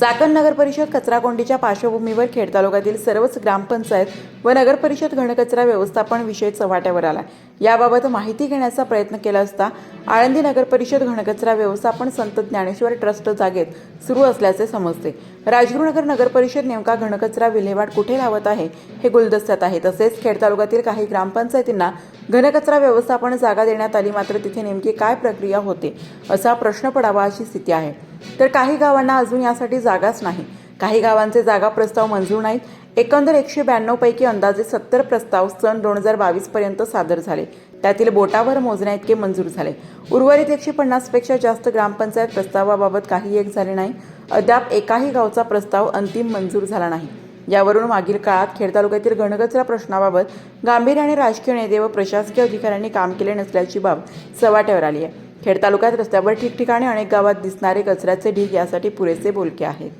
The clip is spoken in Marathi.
चाकण नगर परिषद कचराकोंडीच्या पार्श्वभूमीवर खेड तालुक्यातील सर्वच ग्रामपंचायत व नगर परिषद घनकचरा व्यवस्थापन विषय चव्हाट्यावर आला। याबाबत माहिती घेण्याचा प्रयत्न केला असता आळंदी नगर परिषद घनकचरा व्यवस्थापन संत ज्ञानेश्वर ट्रस्ट जागेत सुरू असल्याचे समजते। राजगुरुनगर नगर परिषद नेमका घनकचरा विल्हेवाट कुठे लावत आहे हे गुलदस्त्यात आहे। तसेच खेड तालुक्यातील काही ग्रामपंचायतींना घनकचरा व्यवस्थापन जागा देण्यात आली, मात्र तिथे नेमकी काय प्रक्रिया होते असा प्रश्न पडावा अशी स्थिती आहे। तर काही गावांना अजून यासाठी जागाच नाही। काही गावांचे जागा प्रस्ताव मंजूर नाहीत। एकंदर 192 पैकी अंदाजे 70 प्रस्ताव सन 2022 पर्यंत सादर झाले। त्यातील बोटावर मोजण्या इतके मंजूर झाले। उर्वरित 150 पेक्षा जास्त ग्रामपंचायत प्रस्तावाबाबत काही एक झाले नाही। अद्याप एकाही गावचा प्रस्ताव अंतिम मंजूर झाला नाही। यावरून मागील काळात खेड तालुक्यातील घनकचरा प्रश्नाबाबत गांभीर्याने राजकीय नेते व प्रशासकीय अधिकाऱ्यांनी काम केले नसल्याची बाब चव्हाट्यावर आली आहे। खेड तालुक्यात रस्त्यावर ठिकठिकाणी अनेक गावात दिसणारे कचऱ्याचे ढीग यासाठी पुरेसे बोलके आहेत।